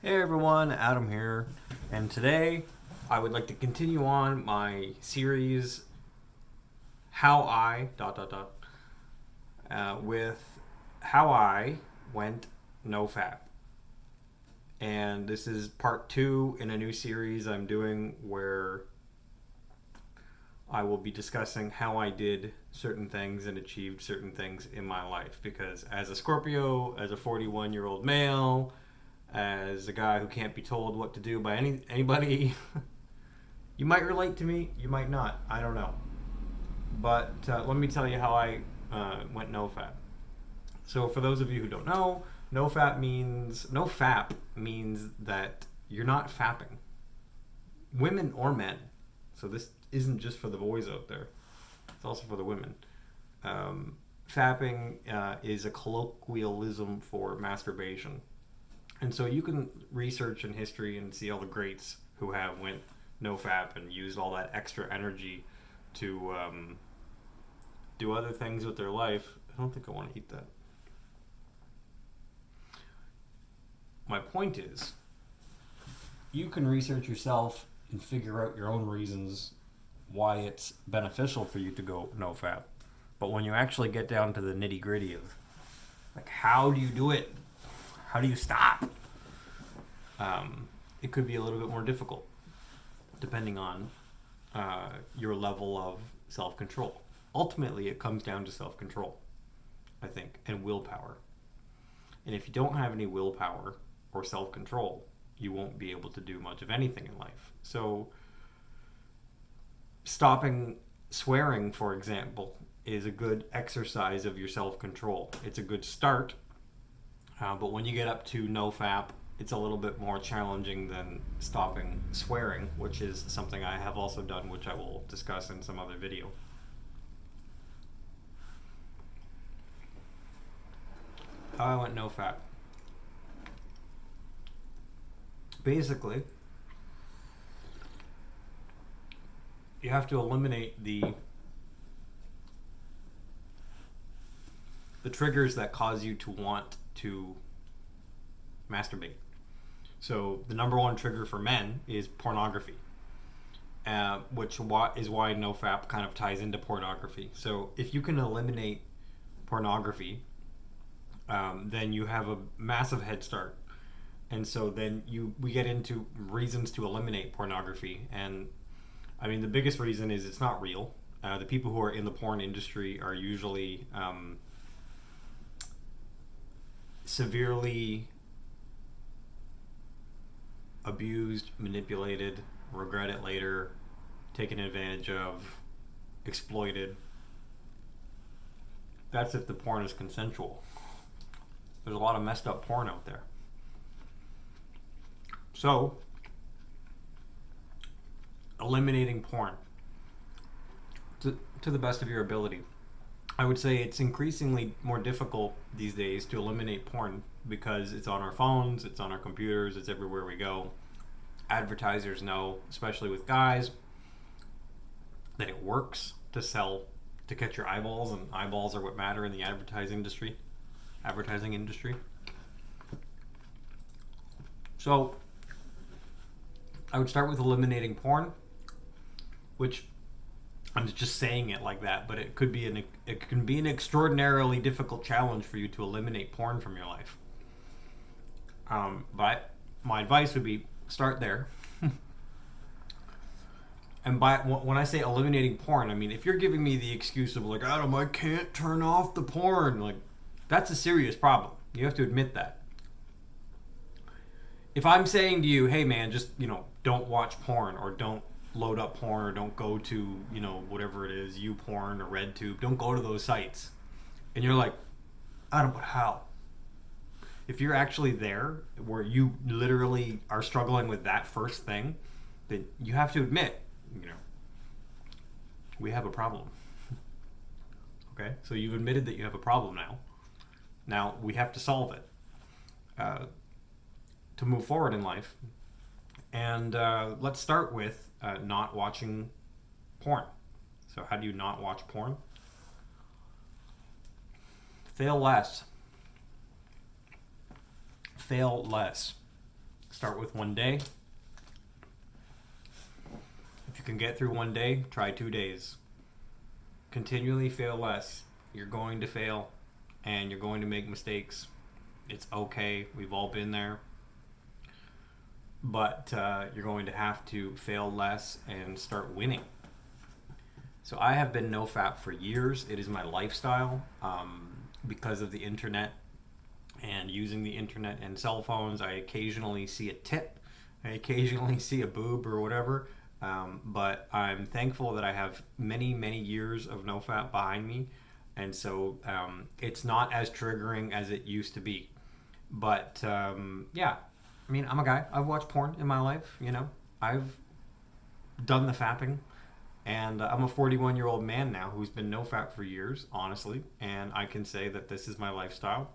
Hey everyone, Adam here, and today I would like to continue on my series How I with How I Went NoFap. And this is part 2 in a new series I'm doing where I will be discussing how I did certain things and achieved certain things in my life. Because as a Scorpio, as a 41-year-old male, as a guy who can't be told what to do by anybody, you might relate to me, you might not. I don't know. But let me tell you how I went NoFap. So for those of you who don't know, NoFap means that you're not fapping, women or men. So this isn't just for the boys out there; it's also for the women. Fapping is a colloquialism for masturbation. And so you can research in history and see all the greats who have went NoFap and used all that extra energy to do other things with their life. I don't think I want to eat that. My point is, you can research yourself and figure out your own reasons why it's beneficial for you to go NoFap. But when you actually get down to the nitty gritty of, like, how do you do it? How do you stop? It could be a little bit more difficult, depending on your level of self-control. Ultimately, it comes down to self-control, I think, and willpower. And if you don't have any willpower or self-control, you won't be able to do much of anything in life. So, stopping swearing, for example, is a good exercise of your self-control. It's a good start, but when you get up to NoFap, it's a little bit more challenging than stopping swearing, which is something I have also done, which I will discuss in some other video. How I went NoFap. Basically, you have to eliminate the triggers that cause you to want to masturbate. So the number one trigger for men is pornography, which is why NoFap kind of ties into pornography. So if you can eliminate pornography, then you have a massive head start. And so then we get into reasons to eliminate pornography. And I mean, the biggest reason is it's not real. The people who are in the porn industry are usually severely abused, manipulated, regret it later, taken advantage of, exploited. That's if the porn is consensual. There's a lot of messed up porn out there. So, eliminating porn to the best of your ability. I would say it's increasingly more difficult these days to eliminate porn because it's on our phones, it's on our computers, it's everywhere we go. Advertisers know, especially with guys, that it works to sell, to catch your eyeballs, and eyeballs are what matter in the advertising industry. So, I would start with eliminating porn, which I'm just saying it like that, but it can be an extraordinarily difficult challenge for you to eliminate porn from your life. But my advice would be start there. And when I say eliminating porn, I mean if you're giving me the excuse of like, Adam, I can't turn off the porn, like that's a serious problem. You have to admit that. If I'm saying to you, hey man, just don't watch porn or don't load up porn or don't go to whatever it is, YouPorn or RedTube, don't go to those sites, and you're like, Adam, but how? If you're actually there where you literally are struggling with that first thing, then you have to admit, we have a problem. Okay, so you've admitted that you have a problem now. Now we have to solve it to move forward in life. And let's start with not watching porn. So how do you not watch porn? Fail less. Fail less. Start with one day. If you can get through one day, try 2 days. Continually fail less. You're going to fail and you're going to make mistakes. It's okay. We've all been there. But you're going to have to fail less and start winning. So I have been NoFap for years. It is my lifestyle because of the internet and using the internet and cell phones. I occasionally see a tip. I occasionally see a boob or whatever. But I'm thankful that I have many, many years of NoFap behind me. And so it's not as triggering as it used to be. But yeah, I mean, I'm a guy. I've watched porn in my life, you know. I've done the fapping. And I'm a 41-year-old man now who's been NoFap for years, honestly. And I can say that this is my lifestyle.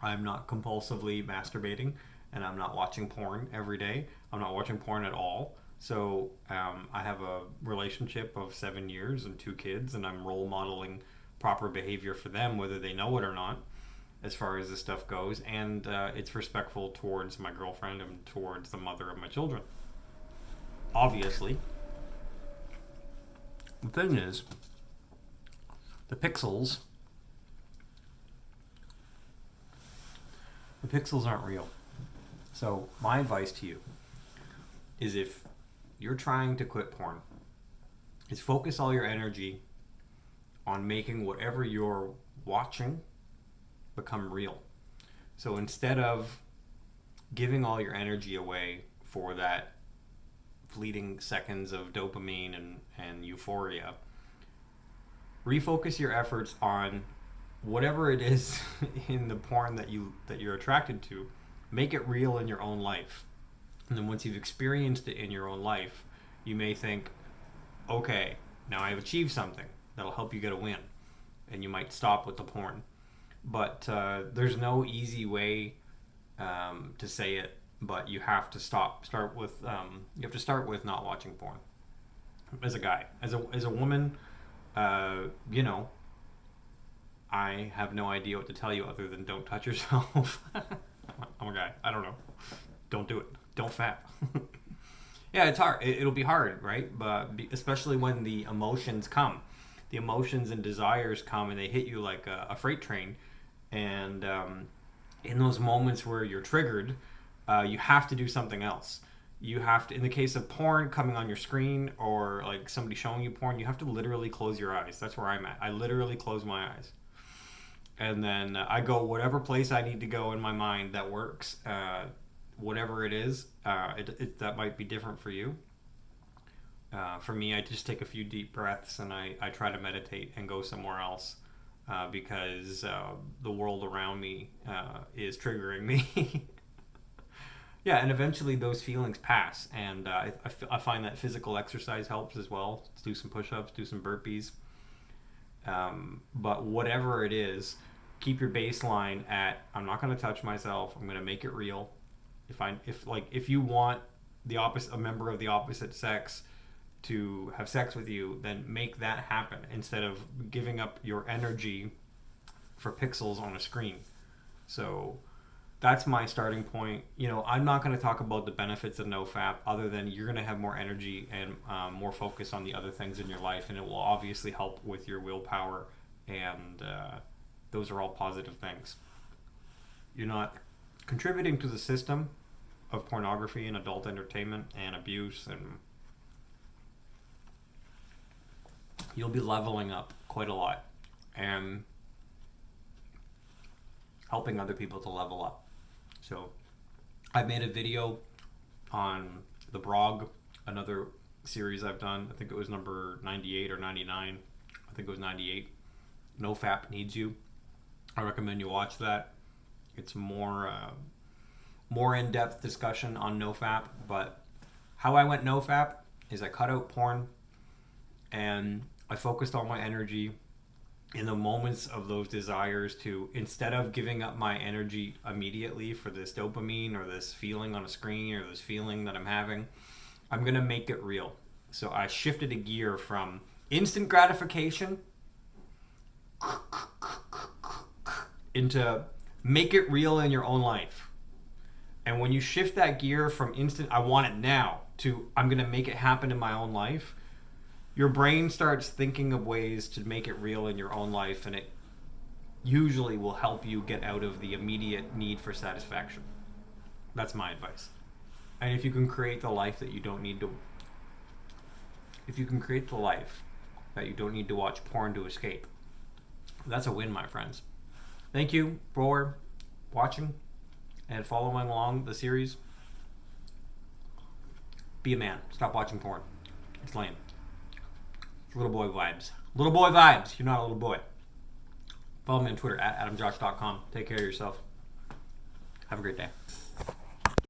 I'm not compulsively masturbating. And I'm not watching porn every day. I'm not watching porn at all. So I have a relationship of 7 years and 2 kids. And I'm role modeling proper behavior for them, whether they know it or not, as far as this stuff goes. And it's respectful towards my girlfriend and towards the mother of my children. Obviously. The thing is, the pixels aren't real. So my advice to you is, if you're trying to quit porn, is focus all your energy on making whatever you're watching become real. So instead of giving all your energy away for that fleeting seconds of dopamine and euphoria, refocus your efforts on whatever it is in the porn that you're attracted to. Make it real in your own life. And then once you've experienced it in your own life, you may think, okay, now I've achieved something that'll help you get a win. And you might stop with the porn. But there's no easy way to say it, but you have to start with not watching porn. As a guy, as a woman, you know, I have no idea what to tell you other than don't touch yourself. I'm a guy. I don't know. Don't do it. Don't fap. Yeah, it's hard. It'll be hard, right? But especially when the emotions come. The emotions and desires come and they hit you like a freight train. And in those moments where you're triggered, you have to do something else. You have to, in the case of porn coming on your screen or like somebody showing you porn, you have to literally close your eyes. That's where I'm at. I literally close my eyes. And then I go whatever place I need to go in my mind that works. Whatever it is, that might be different for you. For me, I just take a few deep breaths and I try to meditate and go somewhere else because the world around me is triggering me. Yeah, and eventually those feelings pass. And I find that physical exercise helps as well. Do some push-ups, do some burpees. But whatever it is, keep your baseline at, I'm not going to touch myself. I'm going to make it real. If you want a member of the opposite sex to have sex with you, then make that happen instead of giving up your energy for pixels on a screen. So that's my starting point. You know, I'm not going to talk about the benefits of NoFap other than you're going to have more energy and more focus on the other things in your life, and it will obviously help with your willpower, and those are all positive things. You're not contributing to the system of pornography and adult entertainment and abuse, and you'll be leveling up quite a lot and helping other people to level up. So I made a video on the blog, another series I've done. I think it was number 98 or 99. I think it was 98. NoFap Needs You. I recommend you watch that. It's more in-depth discussion on NoFap, but how I went NoFap is I cut out porn and I focused all my energy in the moments of those desires to, instead of giving up my energy immediately for this dopamine or this feeling on a screen or this feeling that I'm having, I'm going to make it real. So I shifted a gear from instant gratification into make it real in your own life. And when you shift that gear from instant, I want it now, to I'm going to make it happen in my own life, your brain starts thinking of ways to make it real in your own life, and it usually will help you get out of the immediate need for satisfaction. That's my advice. And if you can create the life that you don't need to, watch porn to escape, that's a win, my friends. Thank you for watching and following along the series. Be a man. Stop watching porn. It's lame. It's little boy vibes. Little boy vibes. You're not a little boy. Follow me on Twitter at adamjosh.com. Take care of yourself. Have a great day.